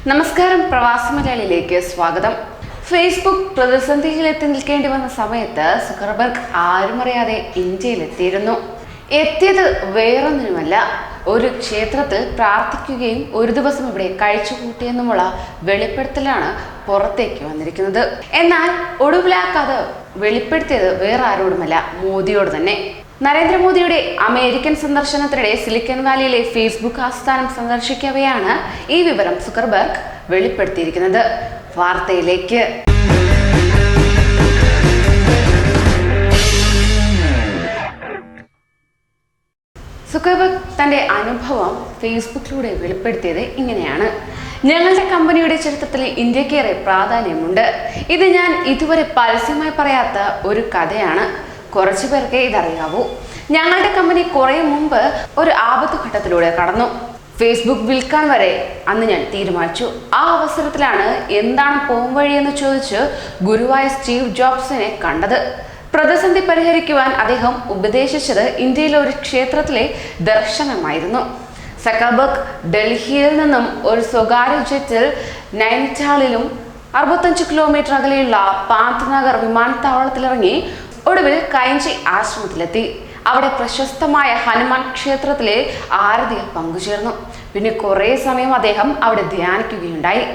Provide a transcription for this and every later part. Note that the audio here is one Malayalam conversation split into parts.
നമസ്കാരം, പ്രവാസി മലയാളിയിലേക്ക് സ്വാഗതം. ഫേസ്ബുക്ക് പ്രതിസന്ധിയിലെത്തി നിൽക്കേണ്ടി വന്ന സമയത്ത് സുക്കർബർഗ് ആരുമറിയാതെ ഇന്ത്യയിലെത്തിയിരുന്നു. എത്തിയത് വേറൊന്നിനുമല്ല, ഒരു ക്ഷേത്രത്തിൽ പ്രാർത്ഥിക്കുകയും ഒരു ദിവസം ഇവിടെ കഴിച്ചുകൂട്ടിയെന്നുമുള്ള വെളിപ്പെടുത്തലാണ് പുറത്തേക്ക് വന്നിരിക്കുന്നത്. എന്നാൽ ഒടുവിൽ ആ കഥ വെളിപ്പെടുത്തിയത് വേറെ ആരോടുമല്ല, മോദിയോട് തന്നെ. നരേന്ദ്രമോദിയുടെ അമേരിക്കൻ സന്ദർശനത്തിനിടെ സിലിക്കൺ വാലിയിലെ ഫേസ്ബുക്ക് ആസ്ഥാനം സന്ദർശിക്കവെയാണ് ഈ വിവരം സുക്കർബർഗ് വെളിപ്പെടുത്തിയിരിക്കുന്നത്. വാർത്തയിലേക്ക്. സുക്കർബർഗ് തന്റെ അനുഭവം ഫേസ്ബുക്കിലൂടെ വെളിപ്പെടുത്തിയത് ഇങ്ങനെയാണ്: ഞങ്ങളുടെ കമ്പനിയുടെ ചരിത്രത്തിൽ ഇന്ത്യക്കേറെ പ്രാധാന്യമുണ്ട്. ഇത് ഞാൻ ഇതുവരെ പരസ്യമായി പറയാത്ത ഒരു കഥയാണ്. കുറച്ചു പേർക്ക് ഇതറിയാവൂ. ഞങ്ങളുടെ കമ്പനി കുറെ മുമ്പ് ഒരു ആപത്ത് ഘട്ടത്തിലൂടെ കടന്നു. ഫേസ്ബുക്ക് വിൽക്കാൻ വരെ അന്ന് ഞാൻ തീരുമാനിച്ചു. ആ അവസരത്തിലാണ് എന്താണ് പോംവഴിയെന്ന് ചോദിച്ച് ഗുരുവായ സ്റ്റീവ് ജോബ്സിനെ കണ്ടത്. പ്രതിസന്ധി പരിഹരിക്കുവാൻ അദ്ദേഹം ഉപദേശിച്ചത് ഇന്ത്യയിലെ ഒരു ക്ഷേത്രത്തിലെ ദർശനമായിരുന്നു. സക്കർബർഗ് ഡൽഹിയിൽ നിന്നും ഒരു സ്വകാര്യ ജെറ്റിൽ നൈനിറ്റാളിലും 65 കിലോമീറ്റർ അകലെയുള്ള പാന്ത്നഗർ വിമാനത്താവളത്തിലിറങ്ങി ഒടുവിൽ കൈഞ്ചി ആശ്രമത്തിലെത്തി. അവിടെ പ്രശസ്തമായ ഹനുമാൻ ക്ഷേത്രത്തിലെ ആരതിയിൽ പങ്കുചേർന്നു. പിന്നെ കുറെ സമയം അദ്ദേഹം അവിടെ ധ്യാനിക്കുകയുണ്ടായി.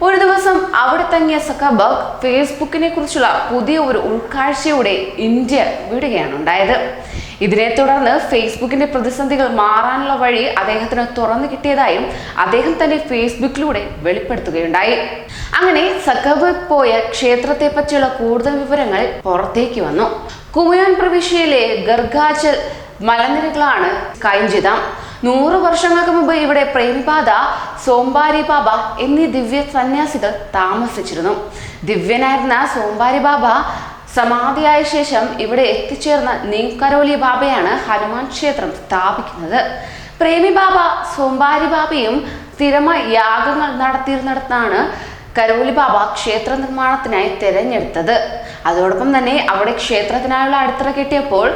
ഒരു ദിവസം അവിടെ തങ്ങിയ സക്കർബർഗ് ഫേസ്ബുക്കിനെ കുറിച്ചുള്ള പുതിയ ഒരു ഉൾക്കാഴ്ചയോടെ ഇന്ത്യ വിടുകയാണ് ഉണ്ടായത്. ഇതിനെ തുടർന്ന് ഫേസ്ബുക്കിന്റെ പ്രതിസന്ധികൾ മാറാനുള്ള വഴി അദ്ദേഹത്തിന് തുറന്നു കിട്ടിയതായും അദ്ദേഹം തന്റെ ഫേസ്ബുക്കിലൂടെ വെളിപ്പെടുത്തുകയുണ്ടായി. അങ്ങനെ സക്കർബർഗ് പോയ ക്ഷേത്രത്തെ പറ്റിയുള്ള കൂടുതൽ വിവരങ്ങൾ പുറത്തേക്ക് വന്നു. കുമയോൻ പ്രവിശ്യയിലെ ഗർഗാചൽ മലനിരകളാണ് കൈഞ്ചിതാം. 100 വർഷങ്ങൾക്ക് മുമ്പ് ഇവിടെ പ്രേമിപാദ, സോംബാരി ബാബ എന്നീ ദിവ്യ സന്യാസികൾ താമസിച്ചിരുന്നു. ദിവ്യനായിരുന്ന സോംബാരി ബാബ സമാധിയായ ശേഷം ഇവിടെ എത്തിച്ചേർന്ന നീംകരോലി ബാബയാണ് ഹനുമാൻ ക്ഷേത്രം സ്ഥാപിക്കുന്നത്. പ്രേമി ബാബ, സോംബാരി ബാബയും സ്ഥിരമായി യാഗങ്ങൾ നടത്തിയിരുന്നിടത്താണ് കരോലി ബാബ ക്ഷേത്ര നിർമ്മാണത്തിനായി തിരഞ്ഞെടുത്തത്. അതോടൊപ്പം തന്നെ അവിടെ ക്ഷേത്രത്തിനായുള്ള അടിത്തറ കെട്ടിയപ്പോൾ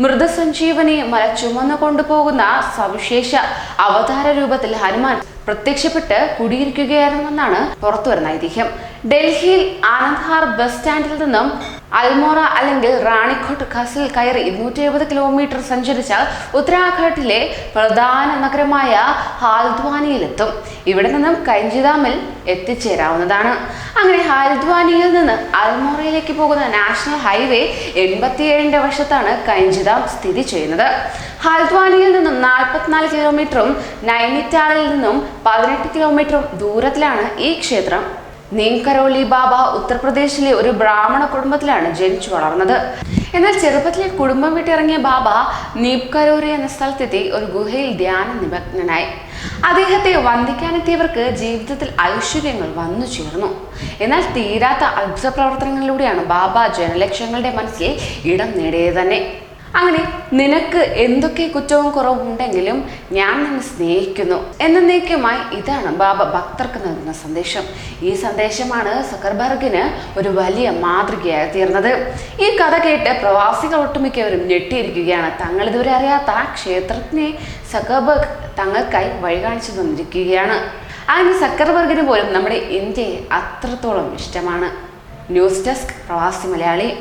മൃതസഞ്ജീവനി മല ചുമന്നു കൊണ്ടുപോകുന്ന സവിശേഷ അവതാര രൂപത്തിൽ ഹനുമാൻ പ്രത്യക്ഷപ്പെട്ട് കുടിയിരിക്കുകയായിരുന്നുവെന്നാണ് പുറത്തുവരുന്ന ഐതിഹ്യം. ഡൽഹിയിൽ ആനന്ദ്ഹാർ ബസ് സ്റ്റാൻഡിൽ നിന്നും അൽമോറ അല്ലെങ്കിൽ റാണിക്കോട്ട് ഖസിൽ കയറി 270 കിലോമീറ്റർ സഞ്ചരിച്ചാൽ ഉത്തരാഖണ്ഡിലെ പ്രധാന നഗരമായ ഹാൽദ്വാനിയിലെത്തും. ഇവിടെ നിന്നും കൈഞ്ചിതാമിൽ എത്തിച്ചേരാവുന്നതാണ്. അങ്ങനെ ഹാൽദ്വാനിയിൽ നിന്ന് അൽമോറയിലേക്ക് പോകുന്ന നാഷണൽ ഹൈവേ 87ന്റെ വശത്താണ് കൈഞ്ചിതാം സ്ഥിതി ചെയ്യുന്നത്. ഹാൽദ്വാനിയിൽ നിന്നും 44 കിലോമീറ്ററും നൈനിറ്റാളിൽ നിന്നും 18 കിലോമീറ്ററും ദൂരത്തിലാണ് ഈ ക്ഷേത്രം. നീംകരോലി ബാബ ഉത്തർപ്രദേശിലെ ഒരു ബ്രാഹ്മണ കുടുംബത്തിലാണ് ജനിച്ചു വളർന്നത്. എന്നാൽ ചെറുപ്പത്തിലെ കുടുംബം വിട്ടിറങ്ങിയ ബാബ നീംകരോലി എന്ന സ്ഥലത്തെത്തി ഒരു ഗുഹയിൽ ധ്യാന നിമഗ്നനായി. അദ്ദേഹത്തെ വന്ദിക്കാനെത്തിയവർക്ക് ജീവിതത്തിൽ ഐശ്വര്യങ്ങൾ വന്നു ചേർന്നു. എന്നാൽ തീരാത്ത അത്ഭുത പ്രവർത്തനങ്ങളിലൂടെയാണ് ബാബ ജനലക്ഷങ്ങളുടെ മനസ്സിൽ ഇടം നേടിയത് തന്നെ. അങ്ങനെ നിനക്ക് എന്തൊക്കെ കുറ്റവും കുറവും ഉണ്ടെങ്കിലും ഞാൻ നിന്നെ സ്നേഹിക്കുന്നു എന്നേക്കുമായി ഇതാണ് ബാബ ഭക്തർക്ക് നൽകുന്ന സന്ദേശം. ഈ സന്ദേശമാണ് സക്കർബർഗിന് ഒരു വലിയ മാതൃകയായി തീർന്നത്. ഈ കഥ കേട്ട് പ്രവാസികൾ ഒട്ടുമിക്കവരും ഞെട്ടിയിരിക്കുകയാണ്. തങ്ങൾ ഇതുവരെ അറിയാത്ത ക്ഷേത്രത്തിനെ സക്കർബർഗ് തങ്ങൾക്കായി വഴി കാണിച്ചു തന്നിരിക്കുകയാണ്. അങ്ങനെ സക്കർബർഗിന് പോലും നമ്മുടെ ഇന്ത്യയെ അത്രത്തോളം ഇഷ്ടമാണ്. ന്യൂസ് ഡെസ്ക്, പ്രവാസി മലയാളി.